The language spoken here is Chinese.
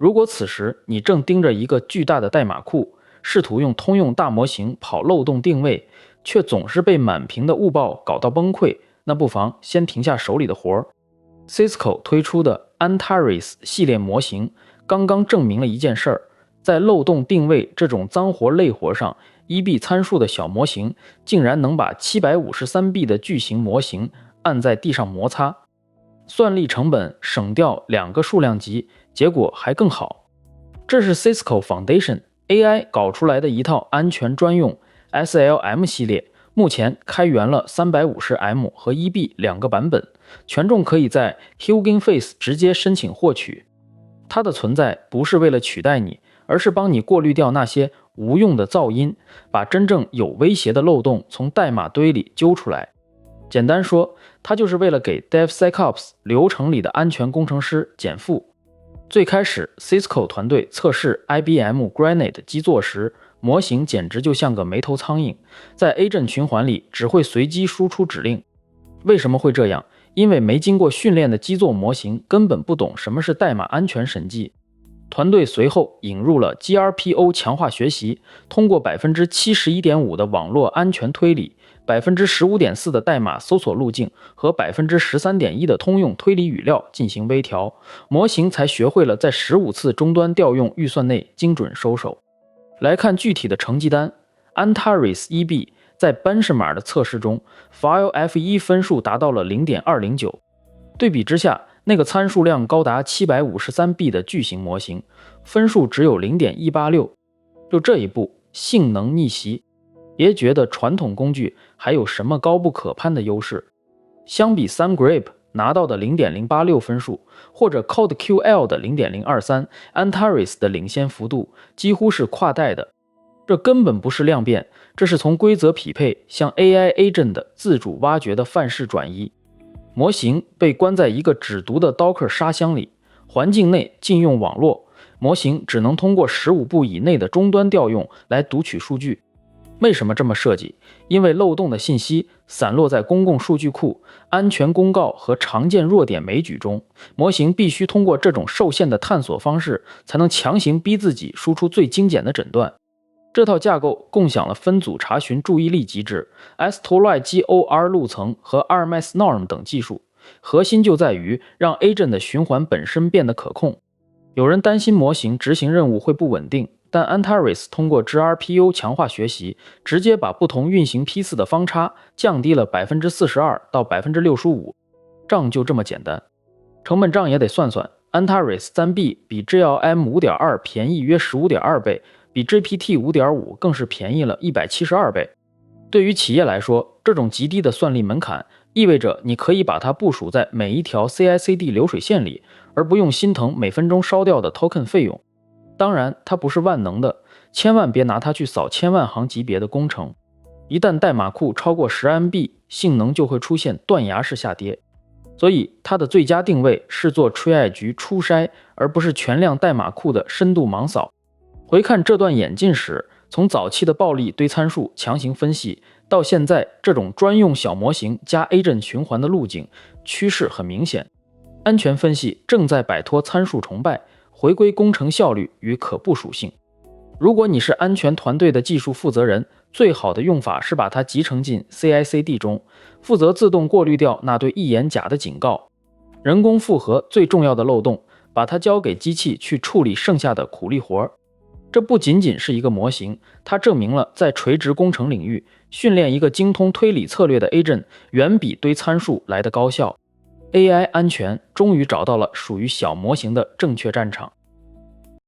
如果此时你正盯着一个巨大的代码库，试图用通用大模型跑漏洞定位，却总是被满屏的误报搞到崩溃，那不妨先停下手里的活儿。Cisco 推出的 Antares 系列模型刚刚证明了一件事儿，在漏洞定位这种脏活累活上，1B 参数的小模型竟然能把 753B 的巨型模型按在地上摩擦，算力成本省掉2个数量级，结果还更好。这是 Cisco Foundation AI 搞出来的一套安全专用 SLM 系列，目前开源了 350M 和 1B 2个版本，权重可以在 Hugging Face 直接申请获取。它的存在不是为了取代你，而是帮你过滤掉那些无用的噪音，把真正有威胁的漏洞从代码堆里揪出来。简单说，它就是为了给 DevSecOps 流程里的安全工程师减负。最开始 Cisco 团队测试 IBM Granite 基座时，模型简直就像个没头苍蝇，在 Agent 循环里只会随机输出指令。为什么会这样？因为没经过训练的基座模型根本不懂什么是代码安全审计。团队随后引入了 GRPO 强化学习，通过 71.5% 的网络安全推理， 15.4% 的代码搜索路径和 13.1% 的通用推理语料进行微调，模型才学会了在15次终端调用预算内精准收手。来看具体的成绩单， Antares 1B 在 Benchmark 的测试中 FileF1 分数达到了 0.209， 对比之下，那个参数量高达 753B 的巨型模型分数只有 0.186， 就这一步性能逆袭，别觉得传统工具还有什么高不可攀的优势。相比 SunGrep 拿到的 0.086 分数，或者 CodeQL 的 0.023， Antares 的领先幅度几乎是跨代的。这根本不是量变，这是从规则匹配向 AI Agent 的自主挖掘的范式转移。模型被关在一个只读的 Docker 沙箱里，环境内禁用网络，模型只能通过15步以内的终端调用来读取数据。为什么这么设计？因为漏洞的信息散落在公共数据库、安全公告和常见弱点枚举中，模型必须通过这种受限的探索方式，才能强行逼自己输出最精简的诊断。这套架构共享了分组查询注意力机制、S-Torly GOR 路层和 RMS Norm 等技术，核心就在于让 Agent 的循环本身变得可控。有人担心模型执行任务会不稳定，但 Antares 通过 GRPO 强化学习，直接把不同运行批次的方差降低了 42% 到 65%， 账就这么简单。成本账也得算算， Antares 3B 比 GLM 5.2 便宜约 15.2 倍，比 GPT 5.5 更是便宜了172倍。对于企业来说，这种极低的算力门槛意味着你可以把它部署在每一条 CI/CD 流水线里，而不用心疼每分钟烧掉的 token 费用。当然，它不是万能的，千万别拿它去扫千万行级别的工程。一旦代码库超过 10MB， 性能就会出现断崖式下跌。所以它的最佳定位是做 triage 初筛，而不是全量代码库的深度盲扫。回看这段演进史，从早期的暴力堆参数强行分析，到现在这种专用小模型加 Agent 循环的路径，趋势很明显。安全分析正在摆脱参数崇拜，回归工程效率与可部署性。如果你是安全团队的技术负责人，最好的用法是把它集成进 CI/CD 中，负责自动过滤掉那对一眼假的警告。人工复核最重要的漏洞，把它交给机器去处理剩下的苦力活。这不仅仅是一个模型，它证明了在垂直工程领域，训练一个精通推理策略的 Agent 远比堆参数来得高效。AI 安全终于找到了属于小模型的正确战场。